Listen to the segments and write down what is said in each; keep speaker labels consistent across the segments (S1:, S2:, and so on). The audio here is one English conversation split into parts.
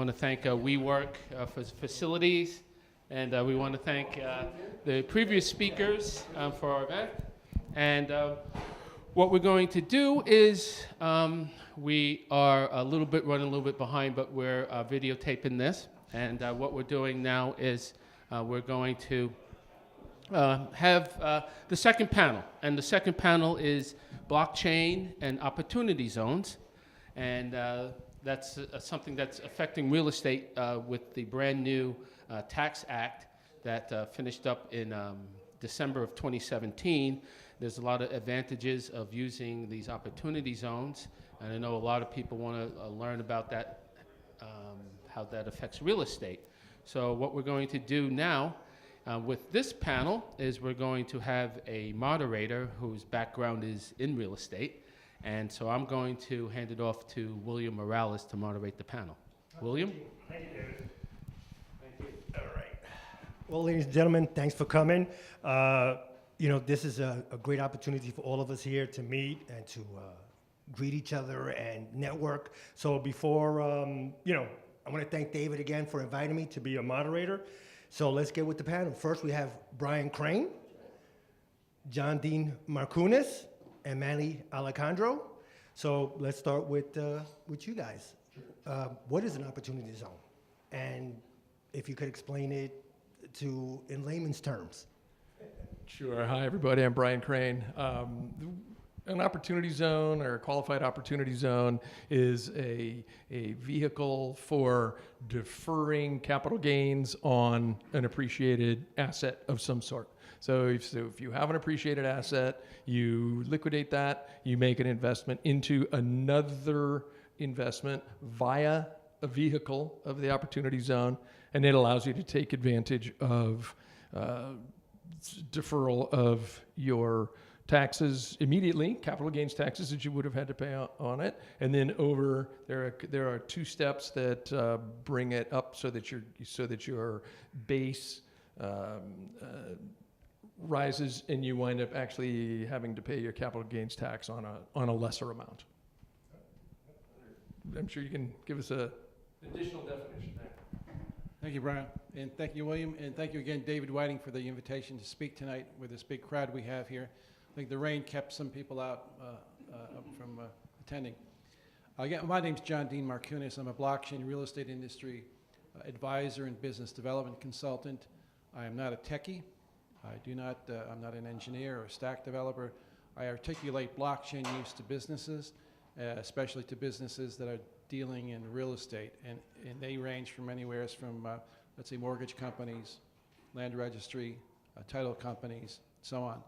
S1: I want to thank WeWork for facilities, and we want to thank the previous speakers for our event. And what we're going to do is we are running a little bit behind, but we're videotaping this. And what we're doing now is we're going to have the second panel. And the second panel is blockchain and opportunity zones. And that's something that's affecting real estate with the brand new Tax Act that finished up in December of 2017. There's a lot of advantages of using these opportunity zones, and I know a lot of people want to learn about that, how that affects real estate. So what we're going to do now with this panel is we're going to have a moderator whose background is in real estate. And so I'm going to hand it off to William Morales to moderate the panel. William?
S2: Thank you, David. Thank you. All right. Well, ladies and gentlemen, thanks for coming. This is a great opportunity for all of us here to meet and to greet each other and network. So before, I want to thank David again for inviting me to be a moderator. So let's get with the panel. First, we have Brian Crane, John Dean Marcunis, and Manny Alejandro. So let's start with you guys. What is an opportunity zone? And if you could explain it in layman's terms.
S3: Sure. Hi, everybody. I'm Brian Crane. An opportunity zone or a qualified opportunity zone is a vehicle for deferring capital gains on an appreciated asset of some sort. So if you have an appreciated asset, you liquidate that, you make an investment into another investment via a vehicle of the opportunity zone, and it allows you to take advantage of deferral of your taxes immediately, capital gains taxes that you would have had to pay on it, and then there are two steps that bring it up so that your base rises and you wind up actually having to pay your capital gains tax on a lesser amount. I'm sure you can give us an additional definition there.
S4: Thank you, Brian, and thank you, William, and thank you again, David Whiting, for the invitation to speak tonight with this big crowd we have here. I think the rain kept some people out from attending. Again, my name's John Dean Marcunis. I'm a blockchain real estate industry advisor and business development consultant. I am not a techie. I'm not an engineer or a stack developer. I articulate blockchain use to businesses, especially to businesses that are dealing in real estate. And they range from anywhere from, let's say, mortgage companies, land registry, title companies, so on.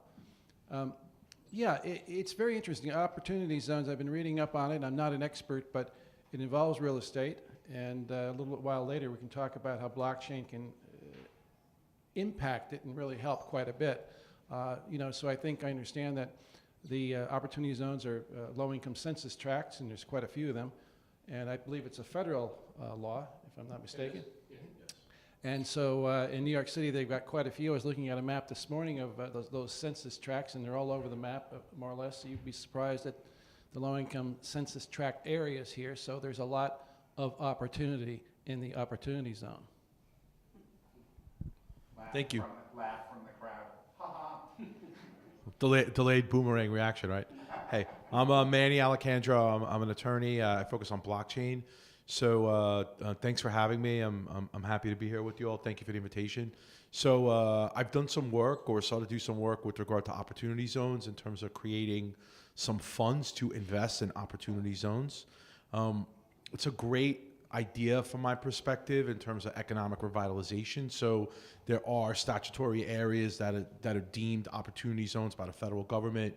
S4: It's very interesting. Opportunity zones, I've been reading up on it. I'm not an expert, but it involves real estate. And a little while later, we can talk about how blockchain can impact it and really help quite a bit. So I think I understand that the opportunity zones are low-income census tracts, and there's quite a few of them. And I believe it's a federal law, if I'm not mistaken.
S3: Yes.
S4: And so in New York City, they've got quite a few. I was looking at a map this morning of those census tracts, and they're all over the map, more or less. So you'd be surprised at the low-income census tract areas here. So there's a lot of opportunity in the opportunity zone.
S5: Thank you.
S6: Laugh from the crowd. Ha ha.
S5: Delayed boomerang reaction, right? Hey, I'm Manny Alejandro. I'm an attorney. I focus on blockchain. So thanks for having me. I'm happy to be here with you all. Thank you for the invitation. So I've done some work or started to do some work with regard to opportunity zones in terms of creating some funds to invest in opportunity zones. It's a great idea from my perspective in terms of economic revitalization. So there are statutory areas that are deemed opportunity zones by the federal government.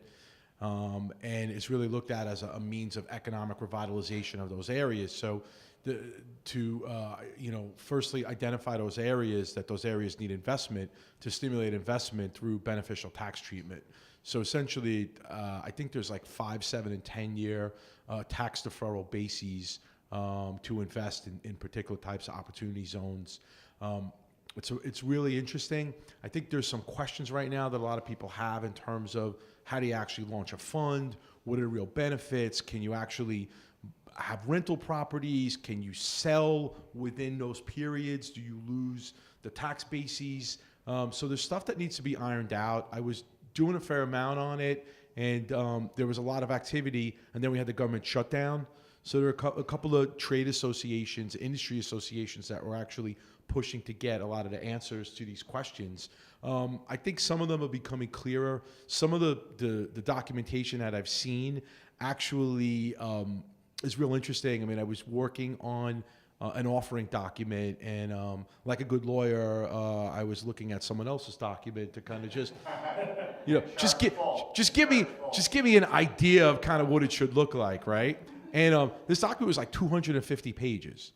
S5: And it's really looked at as a means of economic revitalization of those areas. So firstly identify those areas need investment to stimulate investment through beneficial tax treatment. So essentially, I think there's like 5, 7, and 10-year tax deferral bases to invest in particular types of opportunity zones. It's really interesting. I think there's some questions right now that a lot of people have in terms of how do you actually launch a fund? What are the real benefits? Can you actually have rental properties? Can you sell within those periods? Do you lose the tax bases? So there's stuff that needs to be ironed out. I was doing a fair amount on it, and there was a lot of activity, and then we had the government shutdown. So there are a couple of trade associations, industry associations that were actually pushing to get a lot of the answers to these questions. I think some of them are becoming clearer. Some of the documentation that I've seen actually is real interesting. I mean, I was working on an offering document, and like a good lawyer, I was looking at someone else's document to kind of just, just give me an idea of kind of what it should look like, right? And this document was like 250 pages.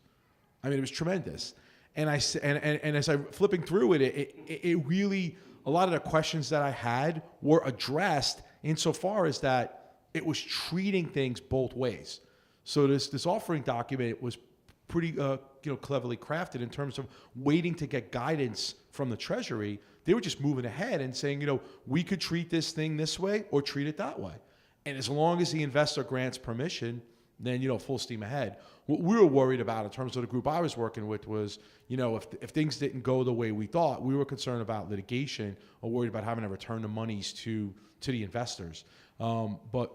S5: I mean, it was tremendous. And and as I'm flipping through it really, a lot of the questions that I had were addressed insofar as that it was treating things both ways. So this offering document was pretty cleverly crafted in terms of waiting to get guidance from the Treasury. They were just moving ahead and saying, we could treat this thing this way or treat it that way. And as long as the investor grants permission, then, full steam ahead. What we were worried about in terms of the group I was working with was, if things didn't go the way we thought, we were concerned about litigation or worried about having to return the monies to the investors. But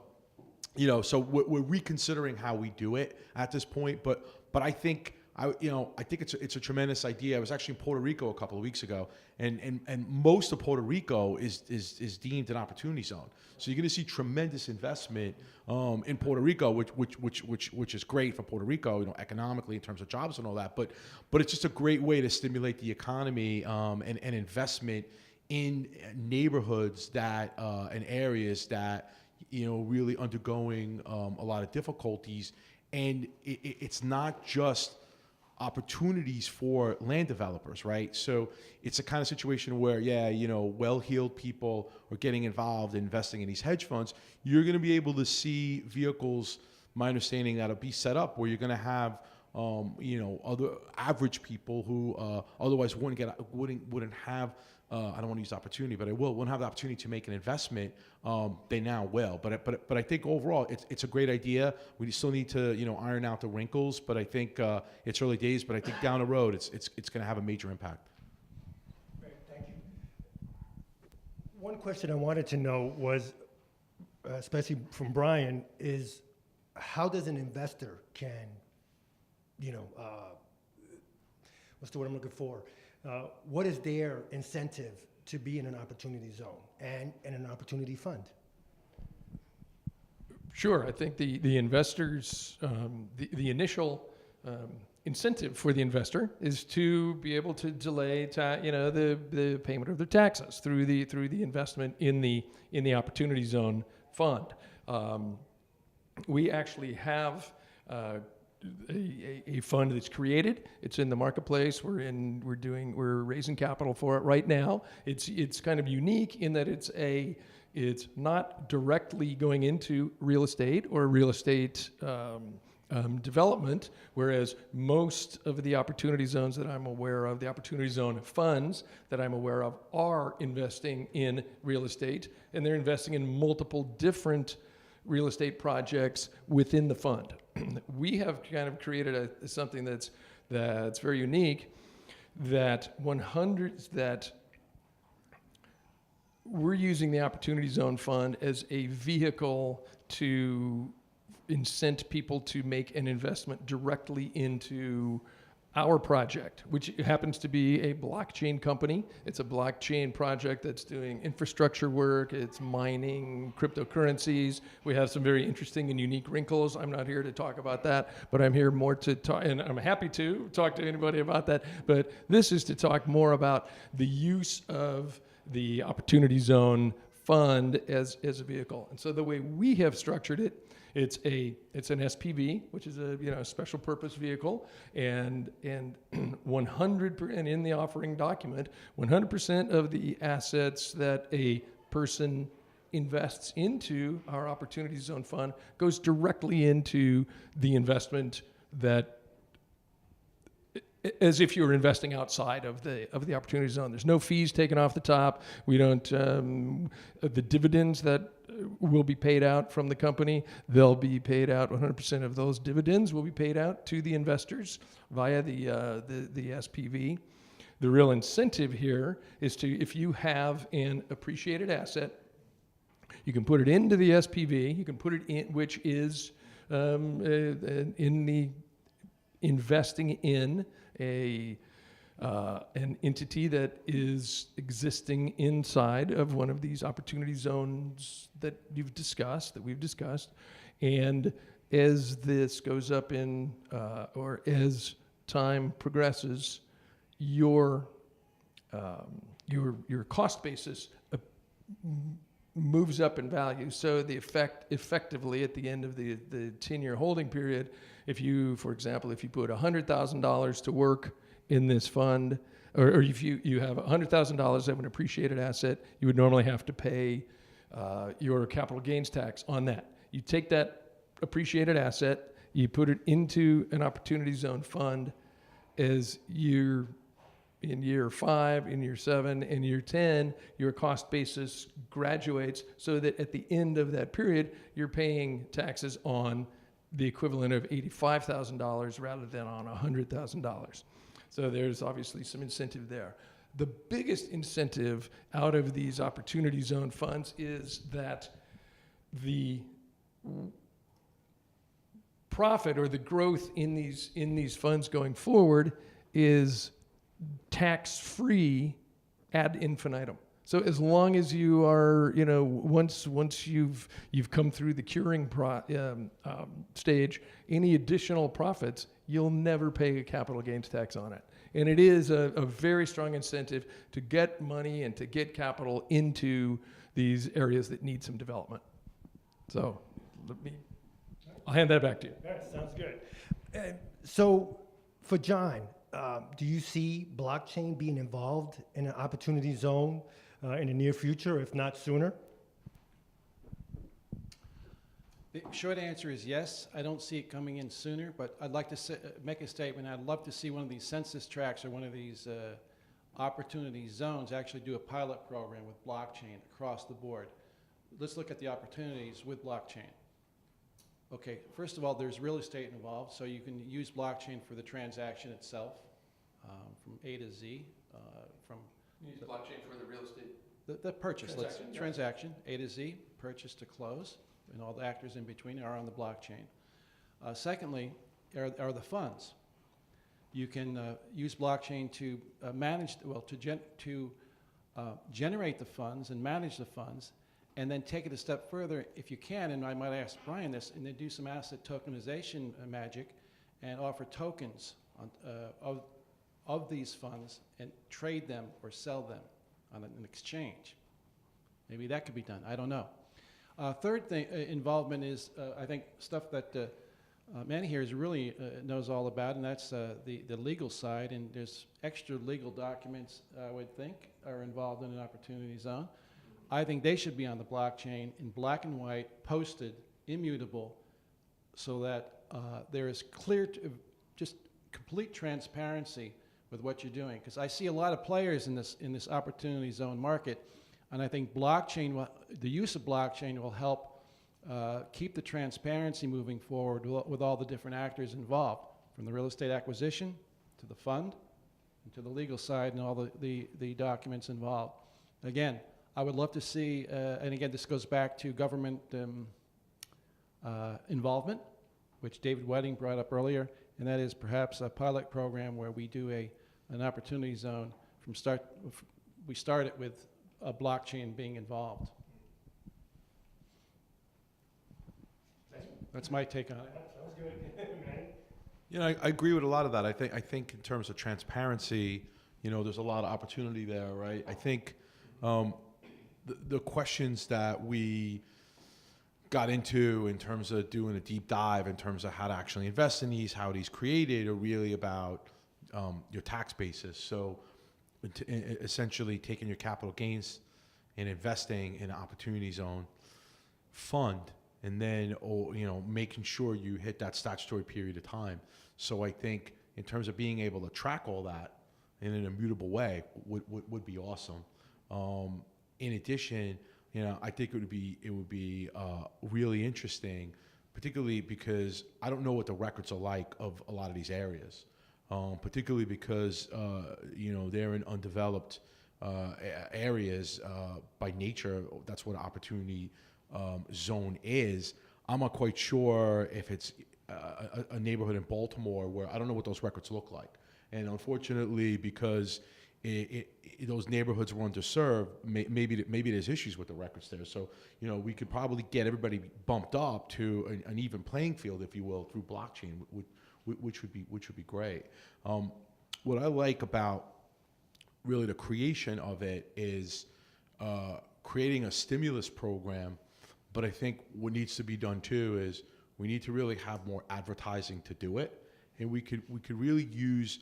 S5: so we're reconsidering how we do it at this point. But I think I think it's a tremendous idea. I was actually in Puerto Rico a couple of weeks ago, and most of Puerto Rico is deemed an opportunity zone. So you're going to see tremendous investment in Puerto Rico, which is great for Puerto Rico, economically in terms of jobs and all that. But it's just a great way to stimulate the economy and investment in neighborhoods that and areas that really undergoing a lot of difficulties. And it's not just opportunities for land developers, right? So it's a kind of situation where, well-heeled people are getting involved in investing in these hedge funds. You're going to be able to see vehicles, my understanding, that'll be set up where you're going to have, other average people who otherwise wouldn't have. I don't want to use opportunity, but wouldn't have the opportunity to make an investment. They now will. But I think overall it's a great idea. We still need to iron out the wrinkles. But I think it's early days. But I think down the road it's going to have a major impact.
S2: Great, thank you. One question I wanted to know was, especially from Brian, is how does an investor can, what's the word I'm looking for? What is their incentive to be in an opportunity zone and in an opportunity fund?
S3: Sure. I think the investors, the initial incentive for the investor is to be able to delay the payment of their taxes through the investment in the opportunity zone fund. We actually have a fund that's created. It's in the marketplace. We're raising capital for it right now. It's kind of unique in that it's not directly going into real estate or real estate development, whereas most of the opportunity zones that I'm aware of, the opportunity zone funds that I'm aware of, are investing in real estate, and they're investing in multiple different real estate projects within the fund. We have kind of created something that's very unique, that we're using the Opportunity Zone Fund as a vehicle to incent people to make an investment directly into our project, which happens to be a blockchain company. It's a blockchain project that's doing infrastructure work. It's mining cryptocurrencies. We have some very interesting and unique wrinkles. I'm not here to talk about that, but I'm here more to talk, and I'm happy to talk to anybody about that. But this is to talk more about the use of the Opportunity Zone Fund as a vehicle. And so the way we have structured it, it's an SPV, which is a special purpose vehicle, and 100%, in the offering document, 100% of the assets that a person invests into our Opportunity Zone Fund goes directly into the investment that as if you were investing outside of the opportunity zone. There's no fees taken off the top. We don't the dividends that will be paid out from the company, they'll be paid out. 100% of those dividends will be paid out to the investors via the SPV. The real incentive here is to, if you have an appreciated asset, you can put it into the SPV. You can put it in, which is in the investing in an entity that is existing inside of one of these opportunity zones that we've discussed, and as this goes up in, or as time progresses, your cost basis moves up in value. So the effectively at the end of the 10-year holding period, if you, for example, if you put $100,000 to work in this fund, or if you have $100,000 of an appreciated asset, you would normally have to pay your capital gains tax on that. You take that appreciated asset, you put it into an opportunity zone fund. As you're in year 5, in year 7, in year 10, your cost basis graduates so that at the end of that period, you're paying taxes on the equivalent of $85,000 rather than on $100,000. So there's obviously some incentive there. The biggest incentive out of these opportunity zone funds is that the profit or the growth in these funds going forward is tax-free ad infinitum. So as long as you are, once you've come through the curing stage, any additional profits, you'll never pay a capital gains tax on it. And it is a very strong incentive to get money and to get capital into these areas that need some development. So I'll hand that back to you.
S2: That sounds good. So for John, do you see blockchain being involved in an opportunity zone in the near future, if not sooner?
S4: The short answer is yes. I don't see it coming in sooner, but I'd like to make a statement. I'd love to see one of these census tracts or one of these opportunity zones actually do a pilot program with blockchain across the board. Let's look at the opportunities with blockchain. Okay, first of all, there's real estate involved, so you can use blockchain for the transaction itself, from A to Z.
S3: Use blockchain for the real estate.
S4: The purchase,
S3: Transaction,
S4: A to Z, purchase to close, and all the actors in between are on the blockchain. Secondly, are the funds. You can use blockchain to generate the funds and manage the funds, and then take it a step further if you can, and I might ask Brian this, and then do some asset tokenization magic and offer tokens of these funds and trade them or sell them on an exchange. Maybe that could be done. I don't know. Third thing, involvement is, I think, stuff that Manny here really knows all about, and that's the legal side, and there's extra legal documents, I would think, are involved in an opportunity zone. I think they should be on the blockchain in black and white, posted, immutable, so that there is clear, just complete transparency with what you're doing. Because I see a lot of players in this opportunity zone market, and I think the use of blockchain will help keep the transparency moving forward with all the different actors involved, from the real estate acquisition to the fund, and to the legal side and all the documents involved. Again, I would love to see, and again, this goes back to government involvement, which David Whiting brought up earlier, and that is perhaps a pilot program where we do an opportunity zone we start it with a blockchain being involved. That's my take on it.
S2: Sounds good.
S5: I agree with a lot of that. I think in terms of transparency, there's a lot of opportunity there, right? I think the questions that we got into in terms of doing a deep dive in terms of how to actually invest in these, how these created, are really about your tax basis. So essentially taking your capital gains and investing in an opportunity zone fund, and then making sure you hit that statutory period of time. So I think in terms of being able to track all that in an immutable way would be awesome. In addition, I think it would be really interesting, particularly because I don't know what the records are like of a lot of these areas, particularly because they're in undeveloped areas by nature. That's what an opportunity zone is. I'm not quite sure if it's a neighborhood in Baltimore where I don't know what those records look like. And unfortunately, because those neighborhoods were underserved, maybe there's issues with the records there. So, we could probably get everybody bumped up to an even playing field, if you will, through blockchain, which would be great. What I like about really the creation of it is creating a stimulus program. But I think what needs to be done too is we need to really have more advertising to do it, and we could really use,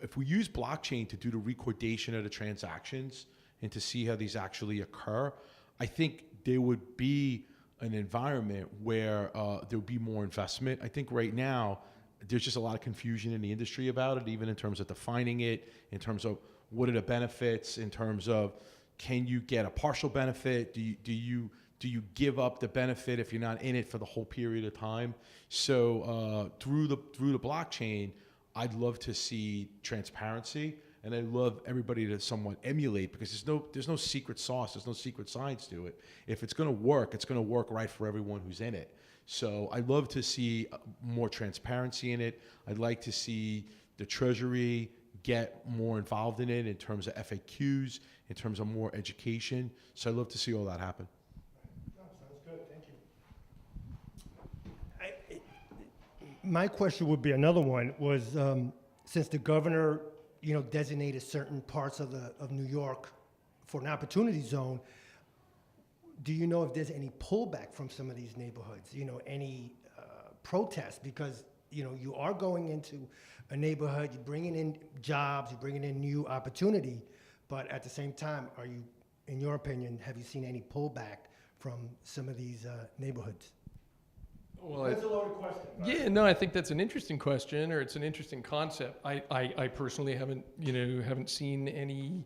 S5: if we use blockchain to do the recordation of the transactions and to see how these actually occur, I think there would be an environment where there would be more investment. I think right now there's just a lot of confusion in the industry about it, even in terms of defining it, in terms of what are the benefits, in terms of can you get a partial benefit? Do you give up the benefit if you're not in it for the whole period of time? So through the blockchain, I'd love to see transparency, and I'd love everybody to somewhat emulate, because there's no secret sauce, there's no secret science to it. If it's going to work, it's going to work right for everyone who's in it. So I'd love to see more transparency in it. I'd like to see the Treasury get more involved in it in terms of FAQs, in terms of more education. So I'd love to see all that happen.
S2: Sounds good. Thank you. My question would be another one was, since the governor, designated certain parts of New York for an opportunity zone, do you know if there's any pullback from some of these neighborhoods? Any protest? Because you are going into a neighborhood, you're bringing in jobs, you're bringing in new opportunity, but at the same time, in your opinion, have you seen any pullback from some of these neighborhoods?
S3: Well,
S2: That's a loaded question.
S3: yeah, no, I think that's an interesting question, or it's an interesting concept. I personally haven't seen any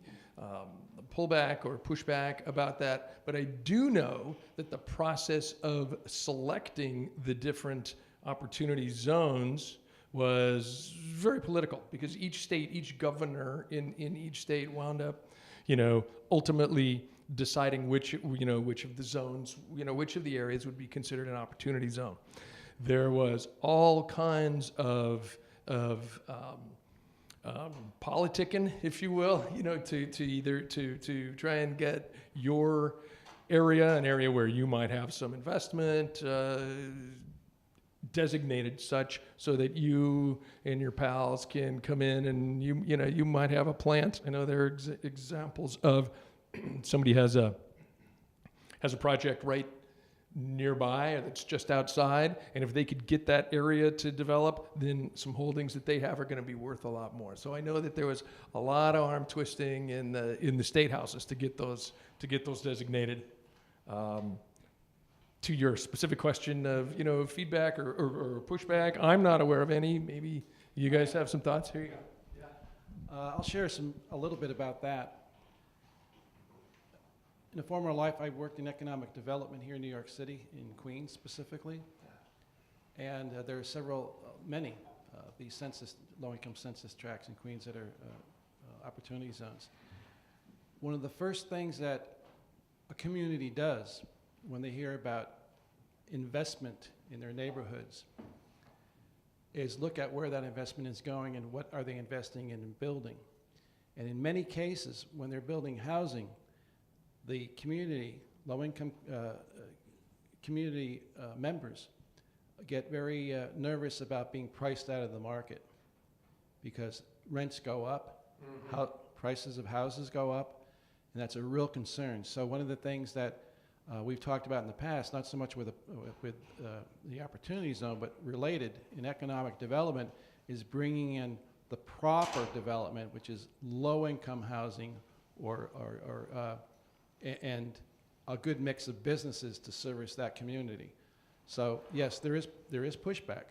S3: pullback or pushback about that, but I do know that the process of selecting the different opportunity zones was very political, because each governor in each state wound up, ultimately deciding which of the zones, which of the areas would be considered an opportunity zone. There was all kinds of politicking, if you will, to try and get your area, an area where you might have some investment, designated such so that you and your pals can come in and you might have a plant. I know there are examples of somebody has a project right nearby that's just outside, and if they could get that area to develop, then some holdings that they have are going to be worth a lot more. So I know that there was a lot of arm twisting in the state houses to get those designated. To your specific question of feedback or pushback, I'm not aware of any. Maybe you guys have some thoughts. Here you go.
S4: Yeah. I'll share a little bit about that. In a former life, I worked in economic development here in New York City, in Queens specifically. And there are many these low-income census tracts in Queens that are opportunity zones. One of the first things that a community does when they hear about investment in their neighborhoods is look at where that investment is going and what are they investing in and building. And in many cases, when they're building housing, the community, low-income community members get very nervous about being priced out of the market, because rents go up, prices of houses go up, and that's a real concern. So one of the things that we've talked about in the past, not so much with the opportunity zone, but related in economic development, is bringing in the proper development, which is low-income housing and a good mix of businesses to service that community. So yes, there is pushback.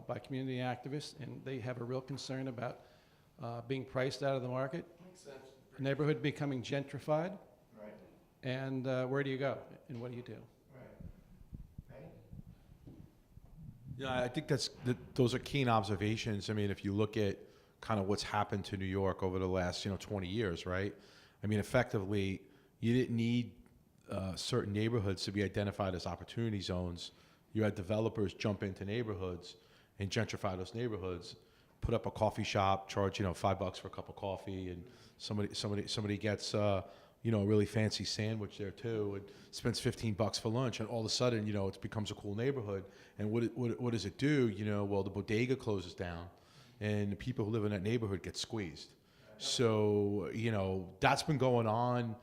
S4: by community activists, and they have a real concern about being priced out of the market.
S3: Makes sense.
S4: The neighborhood becoming gentrified.
S2: Right.
S4: And where do you go? And what do you do?
S5: Yeah, I think those are keen observations. I mean, if you look at kind of what's happened to New York over the last 20 years, right? I mean, effectively, you didn't need certain neighborhoods to be identified as opportunity zones. You had developers jump into neighborhoods and gentrify those neighborhoods, put up a coffee shop, charge $5 for a cup of coffee, and somebody gets a really fancy sandwich there too, and spends $15 for lunch, and all of a sudden it becomes a cool neighborhood. And what does it do? Well, the bodega closes down, and the people who live in that neighborhood get squeezed. So that's been going on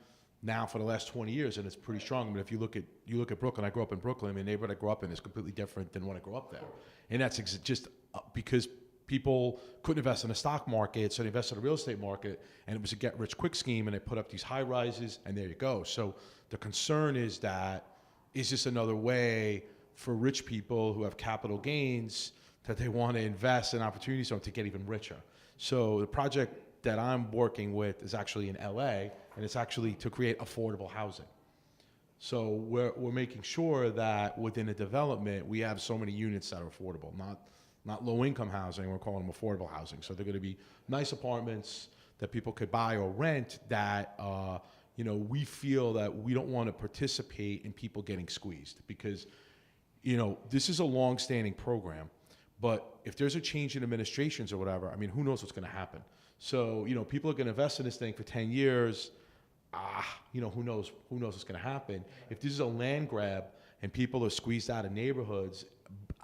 S5: now for the last 20 years, and it's pretty strong. I mean, if you look at Brooklyn, I grew up in Brooklyn. I mean, the neighborhood I grew up in is completely different than when I grew up there, and that's just because people couldn't invest in the stock market, so they invested in the real estate market, and it was a get-rich-quick scheme, and they put up these high rises, and there you go. So the concern is this another way for rich people who have capital gains that they want to invest in opportunity zone to get even richer? So the project that I'm working with is actually in LA, and it's actually to create affordable housing. So we're making sure that within a development, we have so many units that are affordable, not low-income housing. We're calling them affordable housing. So they're going to be nice apartments that people could buy or rent that, we feel that we don't want to participate in people getting squeezed, because, this is a long-standing program. But if there's a change in administrations or whatever, I mean, who knows what's going to happen? So, people are going to invest in this thing for 10 years. Who knows what's going to happen? If this is a land grab and people are squeezed out of neighborhoods,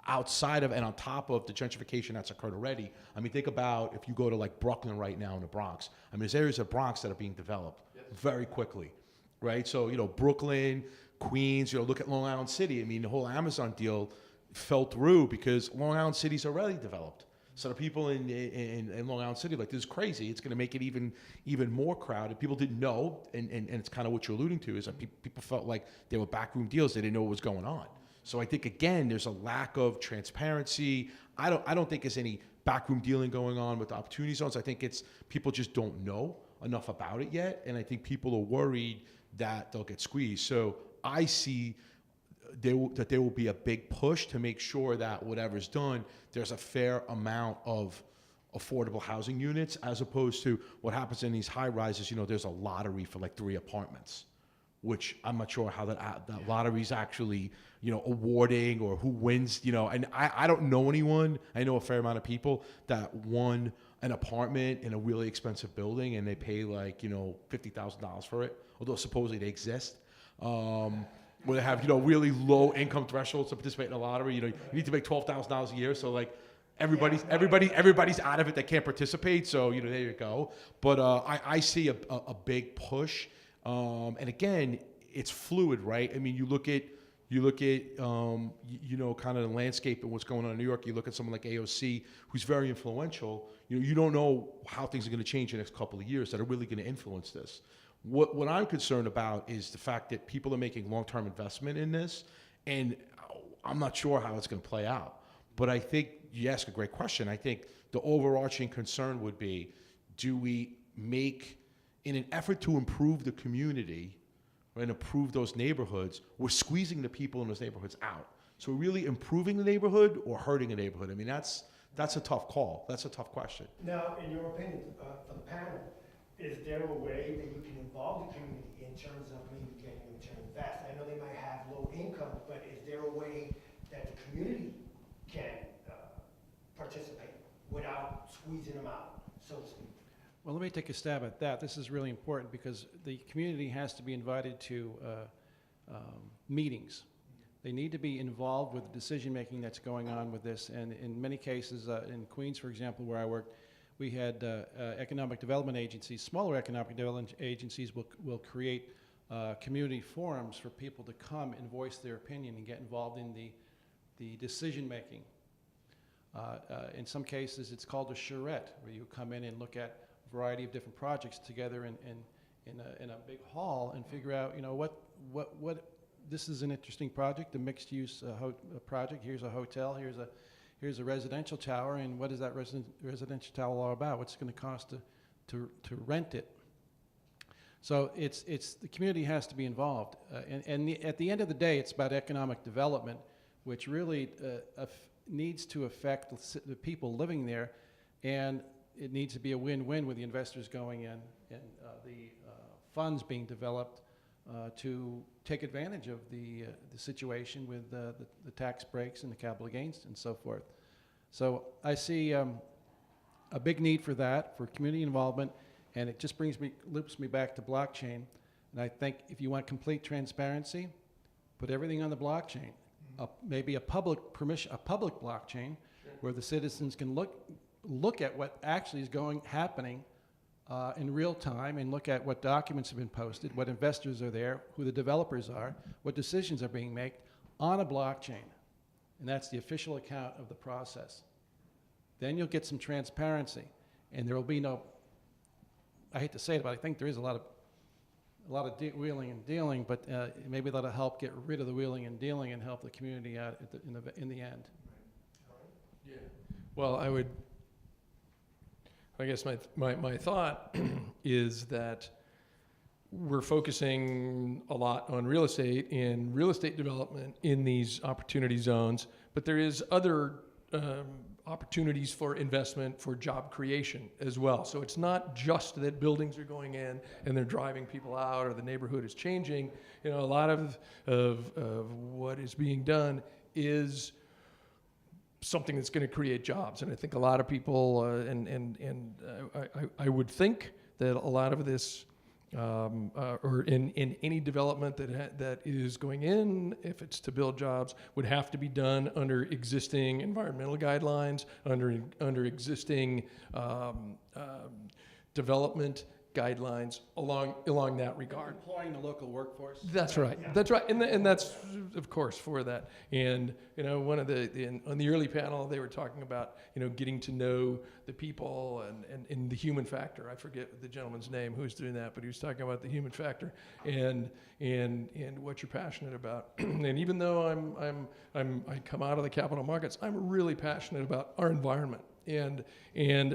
S5: outside of and on top of the gentrification that's occurred already. I mean, think about if you go to like Brooklyn right now in the Bronx. I mean, there's areas of Bronx that are being developed very quickly, right? So, Brooklyn, Queens, look at Long Island City. I mean, the whole Amazon deal fell through because Long Island City's already developed. So the people in Long Island City, like, this is crazy. It's going to make it even more crowded. People didn't know, and it's kind of what you're alluding to, is that people felt like there were backroom deals. They didn't know what was going on. So I think, again, there's a lack of transparency. I don't think there's any backroom dealing going on with the opportunity zones. I think it's people just don't know enough about it yet, and I think people are worried that they'll get squeezed. So I see that there will be a big push to make sure that whatever's done, there's a fair amount of affordable housing units, as opposed to what happens in these high rises. There's a lottery for like 3 apartments, which I'm not sure how that lottery's actually, awarding, or who wins, and I don't know anyone. I know a fair amount of people that won an apartment in a really expensive building, and they pay like, $50,000 for it, although supposedly they exist. Where they have, really low income thresholds to participate in a lottery. You need to make $12,000 a year. So like everybody's out of it that can't participate. So, there you go. But I see a big push. And again, it's fluid, right? I mean, you look at kind of the landscape and what's going on in New York. You look at someone like AOC, who's very influential. You don't know how things are going to change in the next couple of years that are really going to influence this. What I'm concerned about is the fact that people are making long-term investment in this, and I'm not sure how it's going to play out. But I think you ask a great question. I think the overarching concern would be, do we make, in an effort to improve the community and improve those neighborhoods, we're squeezing the people in those neighborhoods out. So we're really improving the neighborhood or hurting the neighborhood? I mean, that's a tough call. That's a tough question.
S2: Now, in your opinion, for the panel, is there a way that you can involve the community in terms of maybe getting them to invest? I know they might have low income, but is there a way that the community can participate without squeezing them out, so to speak?
S4: Well, let me take a stab at that. This is really important because the community has to be invited to meetings. They need to be involved with the decision-making that's going on with this. And in many cases, in Queens, for example, where I worked, we had economic development agencies. Smaller economic development agencies will create community forums for people to come and voice their opinion and get involved in the decision-making. In some cases, it's called a charrette, where you come in and look at a variety of different projects together in a big hall and figure out, what this is an interesting project, a mixed-use project. Here's a hotel. Here's here's a residential tower, and what is that residential tower all about? What's it going to cost to rent it? So it's the community has to be involved, at the end of the day, it's about economic development, which really needs to affect the people living there, and it needs to be a win-win with the investors going in and the funds being developed to take advantage of the situation with the tax breaks and the capital gains and so forth. So I see a big need for that, for community involvement, and it just loops me back to blockchain. And I think if you want complete transparency, put everything on the blockchain. Maybe a public blockchain, where the citizens can look at what actually is happening in real time, and look at what documents have been posted, what investors are there, who the developers are, what decisions are being made on a blockchain. And that's the official account of the process. Then you'll get some transparency, and there will be no, I hate to say it, but I think there is a lot of wheeling and dealing, but maybe that'll help get rid of the wheeling and dealing and help the community out in the end.
S3: Yeah. Well, I guess my thought is that we're focusing a lot on real estate and real estate development in these opportunity zones, but there is other opportunities for investment, for job creation as well. So it's not just that buildings are going in and they're driving people out or the neighborhood is changing. You know, a lot of what is being done is something that's going to create jobs. And I think a lot of people, I would think that a lot of this, or in any development that is going in, if it's to build jobs, would have to be done under existing environmental guidelines, under existing development guidelines along that regard.
S4: Employing the local workforce.
S3: That's right. Yeah. That's right, and that's of course for that. And you know, one of on the early panel, they were talking about getting to know the people and the human factor. I forget the gentleman's name who was doing that, but he was talking about the human factor and what you're passionate about. And even though I come out of the capital markets, I'm really passionate about our environment. And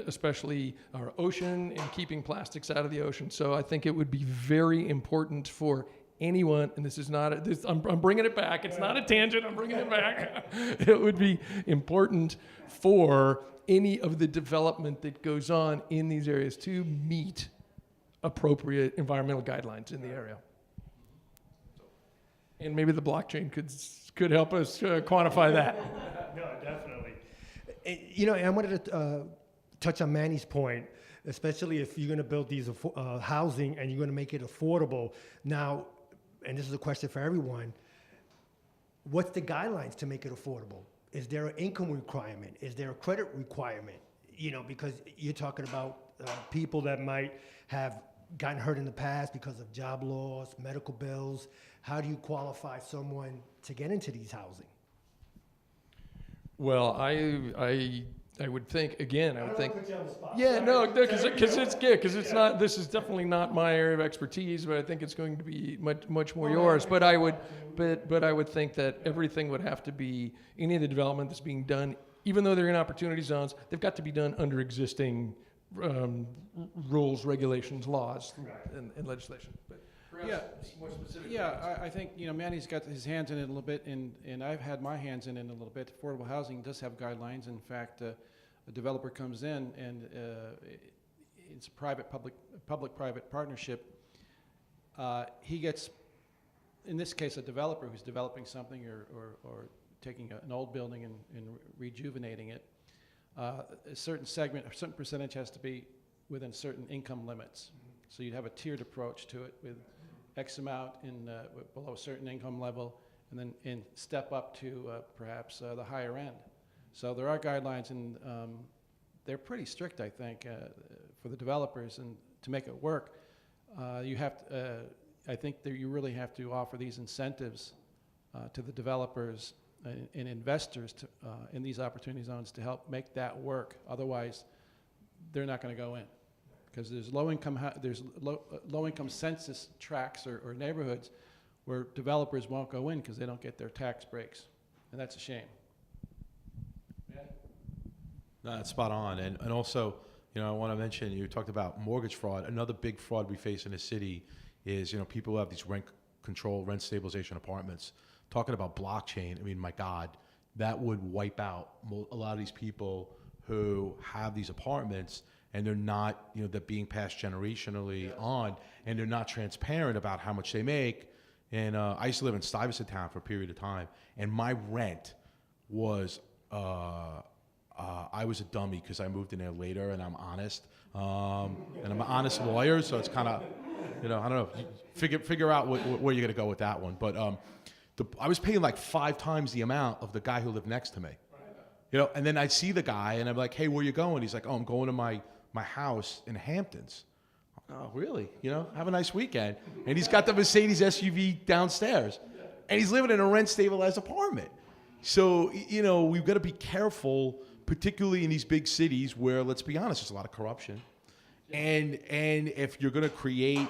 S3: especially our ocean and keeping plastics out of the ocean. So I think it would be very important for anyone, and this is not, I'm bringing it back. It's not a tangent, I'm bringing it back. It would be important for any of the development that goes on in these areas to meet appropriate environmental guidelines in the area. And maybe the blockchain could help us quantify that.
S2: No, definitely. And, I wanted to touch on Manny's point, especially if you're going to build these housing and you're going to make it affordable. Now, and this is a question for everyone, what's the guidelines to make it affordable? Is there an income requirement? Is there a credit requirement? Because you're talking about people that might have gotten hurt in the past because of job loss, medical bills. How do you qualify someone to get into these housing?
S3: Well, I would think again. I would think.
S2: Put you on the spot.
S3: Yeah,
S2: Sorry.
S3: no, because it's not. This is definitely not my area of expertise, but I think it's going to be much more yours. But I would think that everything would have to be any of the development that's being done, even though they're in opportunity zones, they've got to be done under existing rules, regulations, laws, and legislation. But more specific.
S4: Yeah, I think Manny's got his hands in it a little bit, and I've had my hands in it a little bit. Affordable housing does have guidelines. In fact, a developer comes in and it's a public-private partnership. He gets, in this case, a developer who's developing something or taking an old building and rejuvenating it. A certain percentage has to be within certain income limits. So you'd have a tiered approach to it with X amount below a certain income level, and then step up to perhaps the higher end. So there are guidelines, and they're pretty strict, I think, for the developers. And to make it work, you have to, I think that you really have to offer these incentives to the developers and investors in these opportunity zones to help make that work. Otherwise, they're not going to go in. Because there's low-income census tracts or neighborhoods where developers won't go in because they don't get their tax breaks, and that's a shame. Yeah.
S5: That's spot on. And also, I want to mention, you talked about mortgage fraud. Another big fraud we face in the city is, people who have these rent stabilization apartments. Talking about blockchain, I mean, my God, that would wipe out a lot of these people who have these apartments and they're not, they're being passed generationally on, and they're not transparent about how much they make. And I used to live in Stuyvesant Town for a period of time, and my rent was, I was a dummy because I moved in there later, and I'm honest, and I'm an honest lawyer, so it's kind of, I don't know, figure out where you're gonna go with that one. But I was paying like 5 times the amount of the guy who lived next to me. And then I see the guy, and I'm like, "Hey, where you going?" He's like, "Oh, I'm going to my house in Hamptons." Oh, really? Have a nice weekend. And he's got the Mercedes SUV downstairs, and he's living in a rent-stabilized apartment. So, we've got to be careful, particularly in these big cities where, let's be honest, there's a lot of corruption. And if you're going to create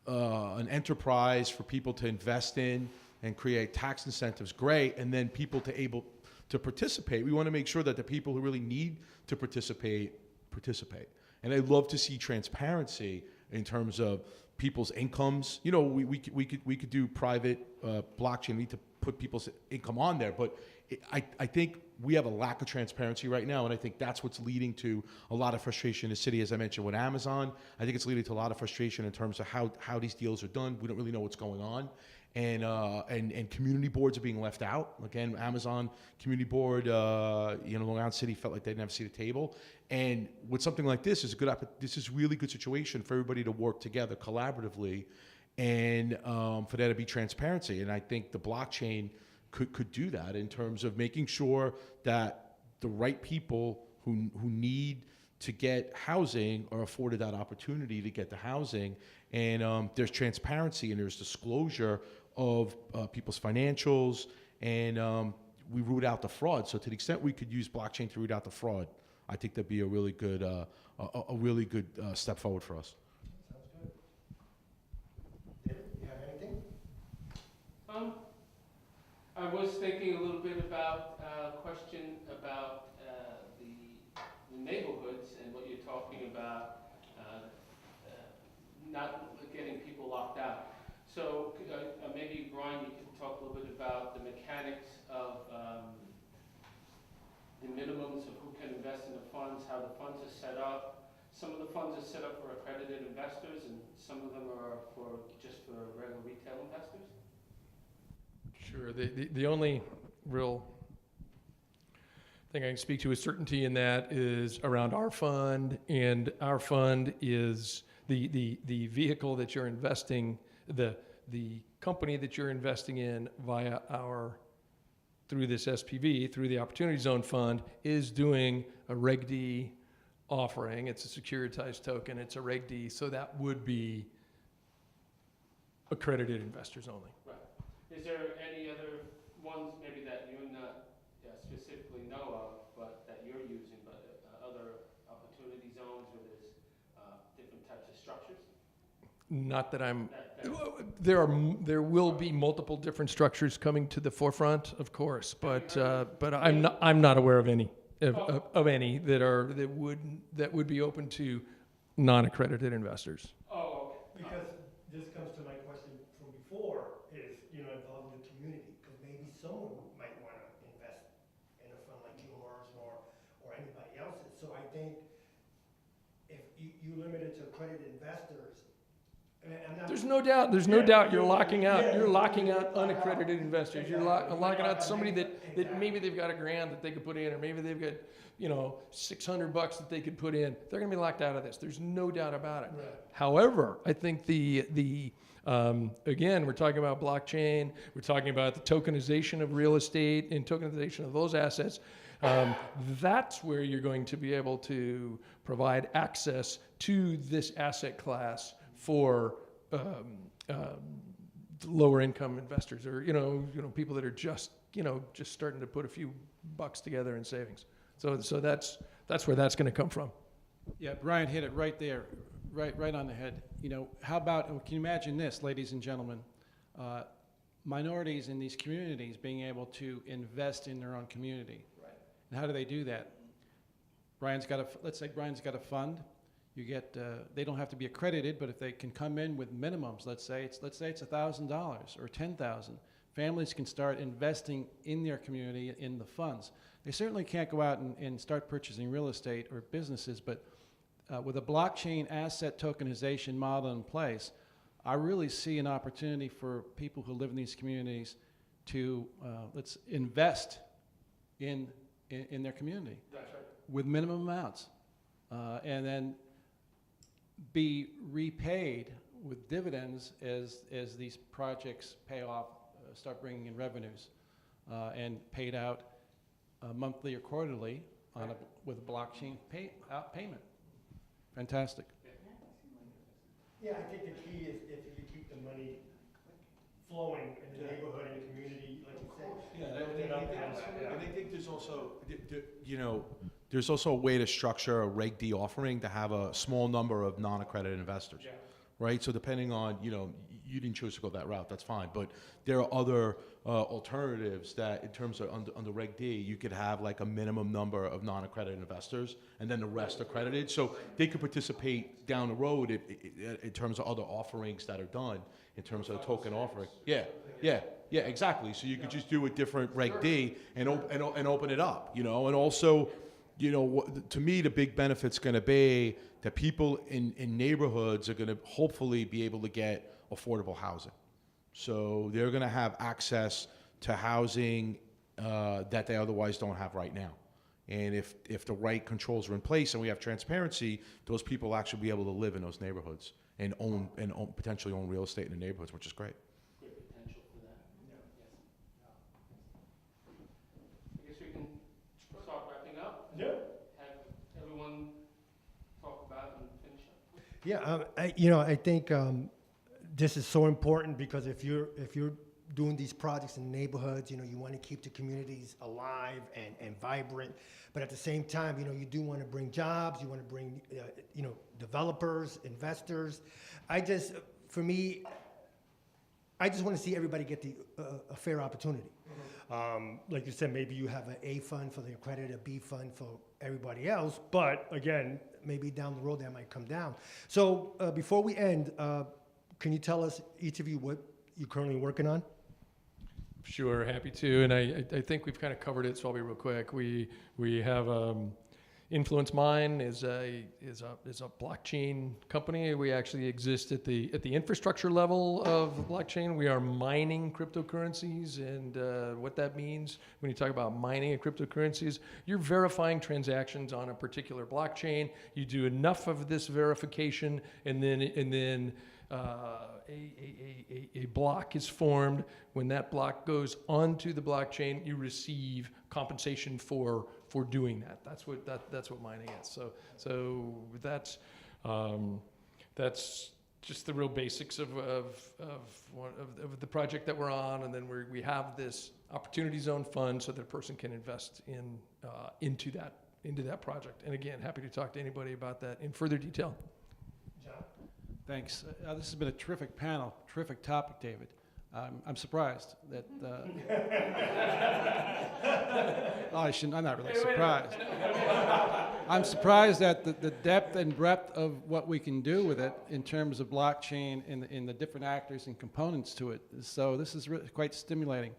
S5: an enterprise for people to invest in and create tax incentives, great, and then people to participate, we want to make sure that the people who really need to participate. And I'd love to see transparency in terms of people's incomes. We could do private blockchain. We need to put people's income on there, but I think we have a lack of transparency right now, and I think that's what's leading to a lot of frustration in the city. As I mentioned with Amazon, I think it's leading to a lot of frustration in terms of how these deals are done. We don't really know what's going on. And community boards are being left out. Again, Amazon community board, Long Island City felt like they didn't have a seat at the table. And with something like this, this is really good situation for everybody to work together collaboratively, and for there to be transparency. And I think the blockchain could do that in terms of making sure that the right people who need to get housing are afforded that opportunity to get the housing. And there's transparency and there's disclosure of people's financials, and we root out the fraud. So to the extent we could use blockchain to root out the fraud, I think that'd be a really good step forward for us.
S2: Sounds good. David, you have anything?
S1: I was thinking a little bit about a question about the neighborhoods and what you're talking about, not getting people locked out. So maybe, Brian, you could talk a little bit about the mechanics of the minimums of who can invest in the funds, how the funds are set up. Some of the funds are set up for accredited investors, and some of them are just for regular retail investors.
S3: Sure. The only real thing I can speak to with certainty in that is around our fund, and our fund is the vehicle that you're investing, the company that you're investing in via through this SPV, through the Opportunity Zone Fund, is doing a Reg D offering. It's a securitized token. It's a Reg D, so that would be accredited investors only.
S1: Right. Is there any other ones maybe that you not specifically know of, but that you're using, but other opportunity zones where there's different types of structures?
S3: Not that I'm. There will be multiple different structures coming to the forefront, of course, but I'm not aware of any of any that would be open to non-accredited investors.
S1: Oh, okay.
S2: Because this comes to my question from before is, involving the community, because maybe someone might want to invest in a fund like yours or anybody else's. So I think if you limit it to accredited investors,
S3: There's no doubt you're locking out unaccredited investors. You're locking out somebody that maybe they've got $1,000 that they could put in, or maybe they've got $600 that they could put in. They're going to be locked out of this. There's no doubt about it. Right. However, I think again, we're talking about blockchain. We're talking about the tokenization of real estate and tokenization of those assets. That's where you're going to be able to provide access to this asset class for lower income investors, or people that are just starting to put a few bucks together in savings. So that's where that's going to come from.
S4: Yeah, Brian hit it right there, right on the head. How about, can you imagine this, ladies and gentlemen, minorities in these communities being able to invest in their own community? Right. And how do they do that? let's say Brian's got a fund. You get, they don't have to be accredited, but if they can come in with minimums, let's say it's $1,000 or $10,000, families can start investing in their community in the funds. They certainly can't go out and start purchasing real estate or businesses, but with a blockchain asset tokenization model in place, I really see an opportunity for people who live in these communities to let's invest in their community.
S1: That's right.
S4: With minimum amounts, and then be repaid with dividends as these projects pay off, start bringing in revenues, and paid out monthly or quarterly on with a blockchain payment. Fantastic.
S2: Yeah, I think the key is if you keep the money flowing in the neighborhood and the community, like you said.
S5: And I think there's also, there's also a way to structure a Reg D offering to have a small number of non-accredited investors, right? So depending on, you didn't choose to go that route, that's fine. But there are other alternatives that, in terms of under Reg D, you could have like a minimum number of non-accredited investors, and then the rest accredited. So they could participate down the road in terms of other offerings that are done in terms of the token offering. Yeah, exactly. So you could just do a different Reg D and open it up, and also, to me, the big benefit's going to be that people in neighborhoods are going to hopefully be able to get affordable housing. So they're going to have access to housing that they otherwise don't have right now. And if the right controls are in place and we have transparency, those people will actually be able to live in those neighborhoods and potentially own real estate in the neighborhoods, which is great.
S1: Great potential for that. Yes. I guess we can start wrapping up.
S2: Yeah.
S1: Have everyone talk about and finish up.
S2: Yeah, I think this is so important because if you're doing these projects in neighborhoods, you want to keep the communities alive and vibrant, but at the same time, you do want to bring jobs, you want to bring, developers, investors. I just want to see everybody get a fair opportunity. Like you said, maybe you have an A fund for the accredited, a B fund for everybody else, but again, maybe down the road that might come down. So before we end, can you tell us, each of you, what you're currently working on?
S3: Sure, happy to. And I think we've kind of covered it, so I'll be real quick. We have Influence Mine is a blockchain company. We actually exist at the infrastructure level of blockchain. We are mining cryptocurrencies, and what that means when you talk about mining of cryptocurrencies, you're verifying transactions on a particular blockchain. You do enough of this verification, and then a block is formed. When that block goes onto the blockchain, you receive compensation for doing that. That's what mining is. So that's just the real basics of the project that we're on, and then we have this Opportunity Zone fund so that a person can invest into that project. And again, happy to talk to anybody about that in further detail.
S4: Thanks. This has been a terrific panel, terrific topic, David. I'm surprised that. I'm not really surprised. I'm surprised at the depth and breadth of what we can do with it in terms of blockchain in the different actors and components to it. So this is really quite stimulating.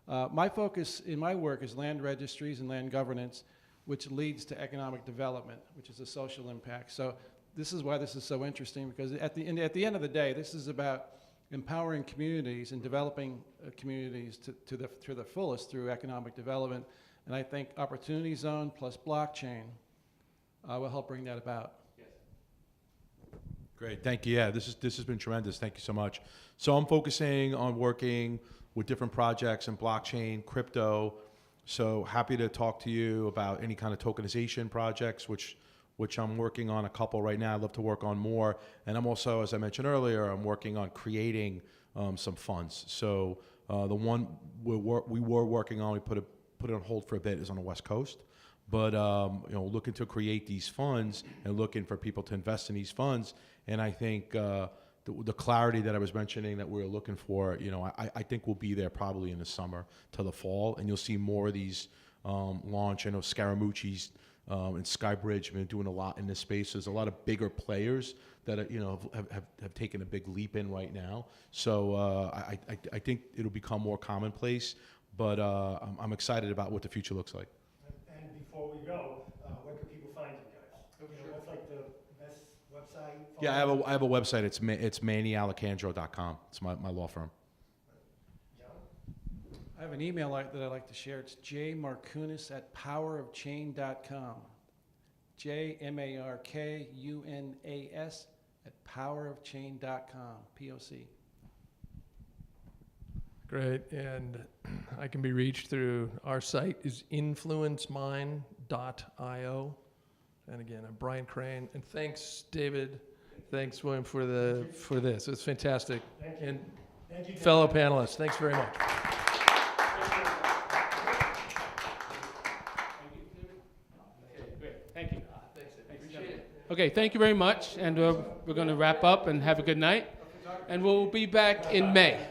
S4: My focus in my work is land registries and land governance, which leads to economic development, which is a social impact. So this is why this is so interesting, because at the end of the day, this is about empowering communities and developing communities to the fullest through economic development. And I think Opportunity Zone plus blockchain will help bring that about.
S1: Yes.
S5: Great, thank you. Yeah, this has been tremendous. Thank you so much. So I'm focusing on working with different projects in blockchain, crypto. So happy to talk to you about any kind of tokenization projects, which I'm working on a couple right now. I'd love to work on more. And I'm also, as I mentioned earlier, I'm working on creating some funds. So the one we were working on, we put it on hold for a bit, is on the West Coast. But looking to create these funds and looking for people to invest in these funds. And I think the clarity that I was mentioning that we were looking for, I think will be there probably in the summer to the fall. And you'll see more of these launch. I know Scaramucci's and Skybridge have been doing a lot in this space. There's a lot of bigger players that have taken a big leap in right now. So I think it'll become more commonplace, but I'm excited about what the future looks like.
S2: And before we go, where can people find you guys? What's like the best website?
S5: Yeah, I have a website. It's mannyalacandro.com. It's my law firm.
S4: I have an email that I'd like to share. It's jmarkunas@powerofchain.com. jmarkunas@powerofchain.com. POC.
S3: Great, and I can be reached through our site is influencemine.io. And again, I'm Brian Crane, and thanks, David. Thanks, William, for this. It's fantastic.
S2: Thank you.
S3: And
S2: Thank you,
S3: fellow panelists, thanks very much.
S1: Thank you.
S3: Thanks, appreciate it.
S1: Okay, thank you very much, and we're going to wrap up and have a good night, and we'll be back in May.